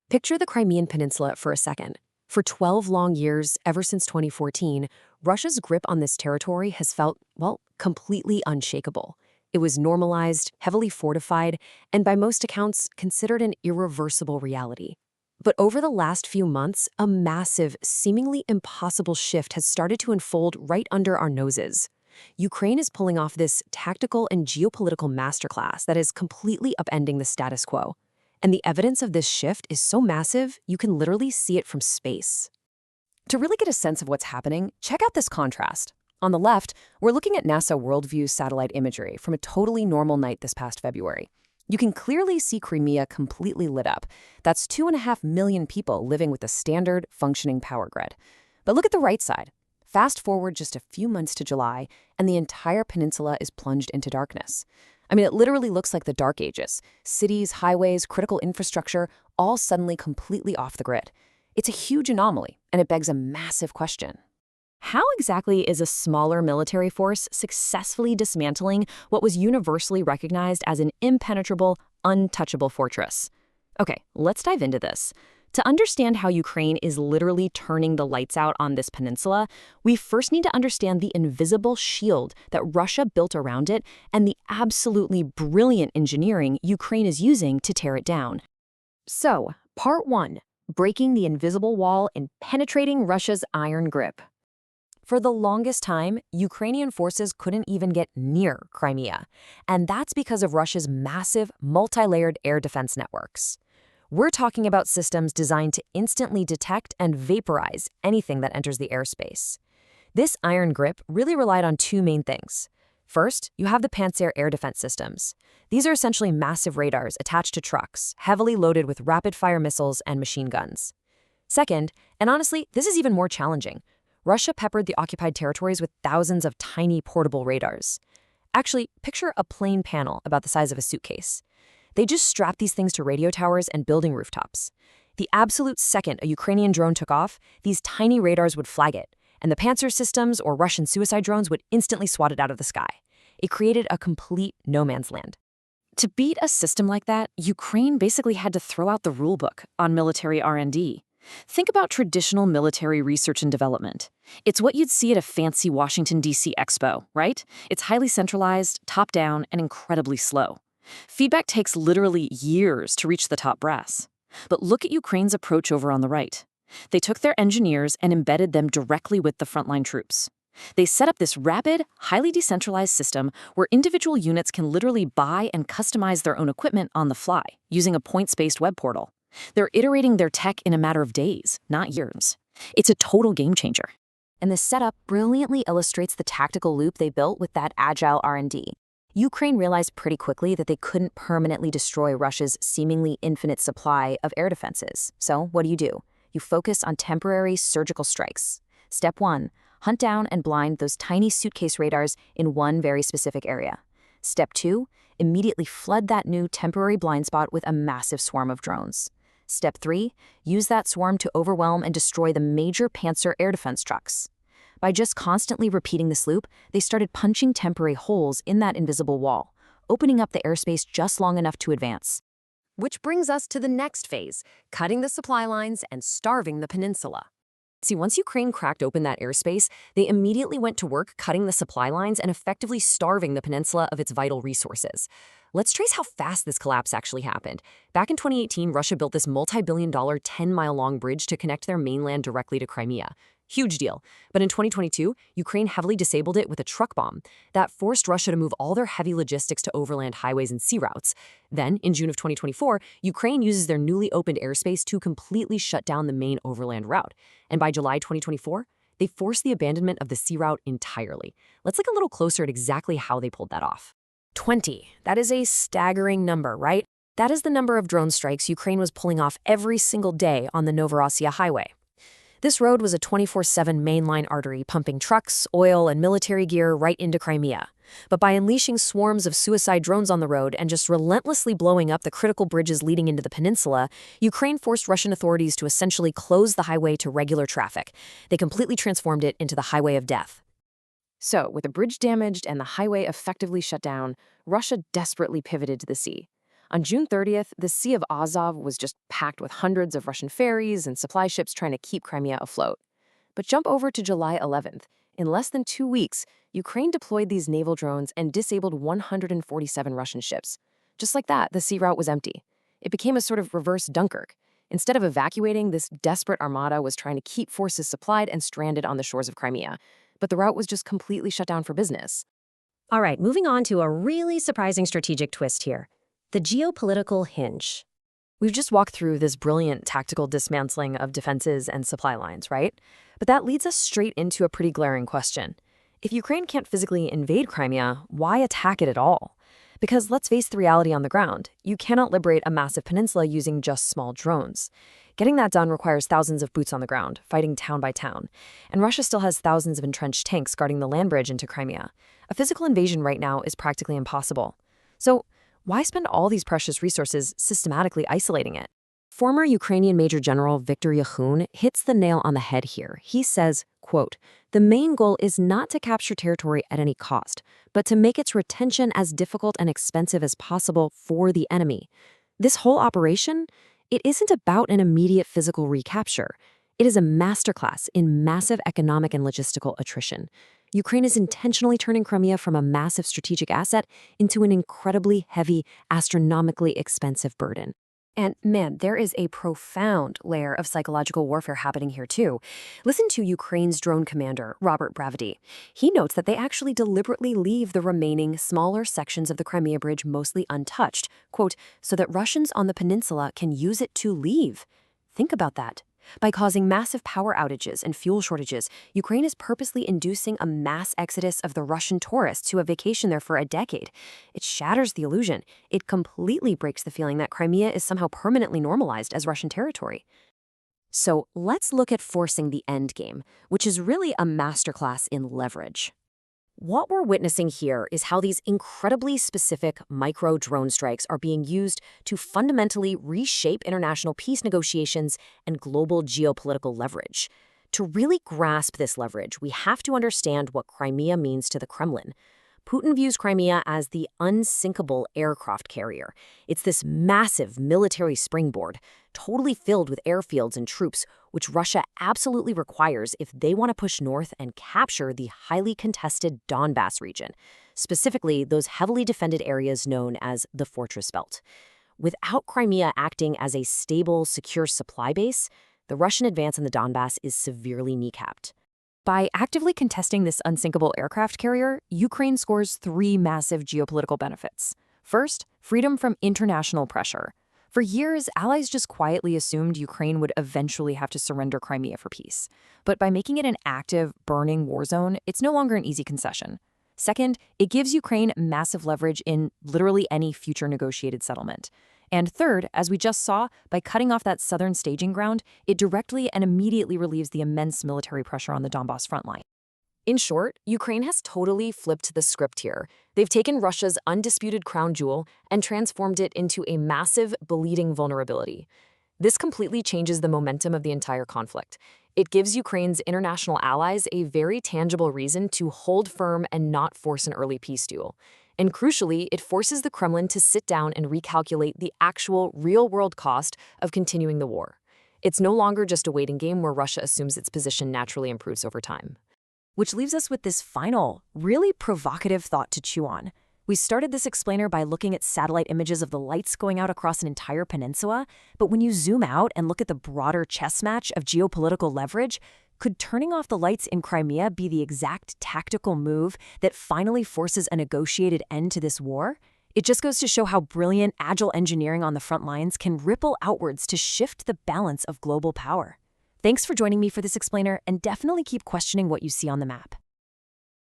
Picture the Crimean Peninsula for a second. For 12 long years, ever since 2014, Russia's grip on this territory has felt, well, completely unshakable. It was normalized, heavily fortified, and by most accounts, considered an irreversible reality. But over the last few months, a massive, seemingly impossible shift has started to unfold right under our noses. Ukraine is pulling off this tactical and geopolitical masterclass that is completely upending the status quo. And the evidence of this shift is so massive, you can literally see it from space. To really get a sense of what's happening, check out this contrast. On the left, we're looking at NASA Worldview satellite imagery from a totally normal night this past February. You can clearly see Crimea completely lit up. That's 2.5 million people living with a standard, functioning power grid. But look at the right side. Fast forward just a few months to July, and the entire peninsula is plunged into darkness. I mean, it literally looks like the Dark Ages. Cities, highways, critical infrastructure, all suddenly completely off the grid. It's a huge anomaly, and it begs a massive question. How exactly is a smaller military force successfully dismantling what was universally recognized as an impenetrable, untouchable fortress? Okay, let's dive into this. To understand how Ukraine is literally turning the lights out on this peninsula, we first need to understand the invisible shield that Russia built around it and the absolutely brilliant engineering Ukraine is using to tear it down. So, Part 1. Breaking the invisible wall and penetrating Russia's iron grip. For the longest time, Ukrainian forces couldn't even get near Crimea, and that's because of Russia's massive, multi-layered air defense networks. We're talking about systems designed to instantly detect and vaporize anything that enters the airspace. This iron grip really relied on two main things. First, you have the Pantsir air defense systems. These are essentially massive radars attached to trucks, heavily loaded with rapid-fire missiles and machine guns. Second, and honestly, this is even more challenging, Russia peppered the occupied territories with thousands of tiny portable radars. Actually, picture a plain panel about the size of a suitcase. They just strapped these things to radio towers and building rooftops. The absolute second a Ukrainian drone took off, these tiny radars would flag it, and the Pantsir systems or Russian suicide drones would instantly swat it out of the sky. It created a complete no man's land. To beat a system like that, Ukraine basically had to throw out the rulebook on military R&D. Think about traditional military research and development. It's what you'd see at a fancy Washington, D.C. expo, right? It's highly centralized, top-down, and incredibly slow. Feedback takes literally years to reach the top brass. But look at Ukraine's approach over on the right. They took their engineers and embedded them directly with the frontline troops. They set up this rapid, highly decentralized system where individual units can literally buy and customize their own equipment on the fly, using a points-based web portal. They're iterating their tech in a matter of days, not years. It's a total game changer. And the setup brilliantly illustrates the tactical loop they built with that agile R&D. Ukraine realized pretty quickly that they couldn't permanently destroy Russia's seemingly infinite supply of air defenses. So what do? You focus on temporary surgical strikes. Step 1, hunt down and blind those tiny suitcase radars in one very specific area. Step 2, immediately flood that new temporary blind spot with a massive swarm of drones. Step 3, use that swarm to overwhelm and destroy the major Pantsir air defense trucks. By just constantly repeating this loop, they started punching temporary holes in that invisible wall, opening up the airspace just long enough to advance. Which brings us to the next phase, cutting the supply lines and starving the peninsula. See, once Ukraine cracked open that airspace, they immediately went to work cutting the supply lines and effectively starving the peninsula of its vital resources. Let's trace how fast this collapse actually happened. Back in 2018, Russia built this multi-billion-dollar 10-mile-long bridge to connect their mainland directly to Crimea. Huge deal. But in 2022, Ukraine heavily disabled it with a truck bomb. That forced Russia to move all their heavy logistics to overland highways and sea routes. Then, in June of 2024, Ukraine uses their newly opened airspace to completely shut down the main overland route. And by July 2024, they forced the abandonment of the sea route entirely. Let's look a little closer at exactly how they pulled that off. 20. That is a staggering number, right? That is the number of drone strikes Ukraine was pulling off every single day on the Novorossiya highway. This road was a 24/7 mainline artery pumping trucks, oil, and military gear right into Crimea. But by unleashing swarms of suicide drones on the road and just relentlessly blowing up the critical bridges leading into the peninsula, Ukraine forced Russian authorities to essentially close the highway to regular traffic. They completely transformed it into the highway of death. So, with the bridge damaged and the highway effectively shut down, Russia desperately pivoted to the sea. On June 30th, the Sea of Azov was just packed with hundreds of Russian ferries and supply ships trying to keep Crimea afloat. But jump over to July 11th. In less than 2 weeks, Ukraine deployed these naval drones and disabled 147 Russian ships. Just like that, the sea route was empty. It became a sort of reverse Dunkirk. Instead of evacuating, this desperate armada was trying to keep forces supplied and stranded on the shores of Crimea. But the route was just completely shut down for business. All right, moving on to a really surprising strategic twist here. The geopolitical hinge. We've just walked through this brilliant tactical dismantling of defenses and supply lines, right? But that leads us straight into a pretty glaring question. If Ukraine can't physically invade Crimea, why attack it at all? Because let's face the reality on the ground. You cannot liberate a massive peninsula using just small drones. Getting that done requires thousands of boots on the ground, fighting town by town. And Russia still has thousands of entrenched tanks guarding the land bridge into Crimea. A physical invasion right now is practically impossible. So, why spend all these precious resources systematically isolating it? Former Ukrainian Major General Viktor Yakhun hits the nail on the head here. He says, quote, "The main goal is not to capture territory at any cost, but to make its retention as difficult and expensive as possible for the enemy. This whole operation, it isn't about an immediate physical recapture. It is a masterclass in massive economic and logistical attrition. Ukraine is intentionally turning Crimea from a massive strategic asset into an incredibly heavy, astronomically expensive burden." And man, there is a profound layer of psychological warfare happening here too. Listen to Ukraine's drone commander, Robert Bravedy. He notes that they actually deliberately leave the remaining smaller sections of the Crimea Bridge mostly untouched, quote, so that Russians on the peninsula can use it to leave. Think about that. By causing massive power outages and fuel shortages, Ukraine is purposely inducing a mass exodus of the Russian tourists who have vacationed there for a decade. It shatters the illusion. It completely breaks the feeling that Crimea is somehow permanently normalized as Russian territory. So let's look at forcing the endgame, which is really a masterclass in leverage. What we're witnessing here is how these incredibly specific micro-drone strikes are being used to fundamentally reshape international peace negotiations and global geopolitical leverage. To really grasp this leverage, we have to understand what Crimea means to the Kremlin. Putin views Crimea as the unsinkable aircraft carrier. It's this massive military springboard, totally filled with airfields and troops, which Russia absolutely requires if they want to push north and capture the highly contested Donbas region, specifically those heavily defended areas known as the Fortress Belt. Without Crimea acting as a stable, secure supply base, the Russian advance in the Donbas is severely kneecapped. By actively contesting this unsinkable aircraft carrier, Ukraine scores 3 massive geopolitical benefits. First, freedom from international pressure. For years, allies just quietly assumed Ukraine would eventually have to surrender Crimea for peace. But by making it an active, burning war zone, it's no longer an easy concession. Second, it gives Ukraine massive leverage in literally any future negotiated settlement. And third, as we just saw, by cutting off that southern staging ground, it directly and immediately relieves the immense military pressure on the Donbas front line. In short, Ukraine has totally flipped the script here. They've taken Russia's undisputed crown jewel and transformed it into a massive, bleeding vulnerability. This completely changes the momentum of the entire conflict. It gives Ukraine's international allies a very tangible reason to hold firm and not force an early peace deal. And crucially, it forces the Kremlin to sit down and recalculate the actual real-world cost of continuing the war. It's no longer just a waiting game where Russia assumes its position naturally improves over time. Which leaves us with this final, really provocative thought to chew on. We started this explainer by looking at satellite images of the lights going out across an entire peninsula, but when you zoom out and look at the broader chess match of geopolitical leverage, could turning off the lights in Crimea be the exact tactical move that finally forces a negotiated end to this war? It just goes to show how brilliant, agile engineering on the front lines can ripple outwards to shift the balance of global power. Thanks for joining me for this explainer, and definitely keep questioning what you see on the map.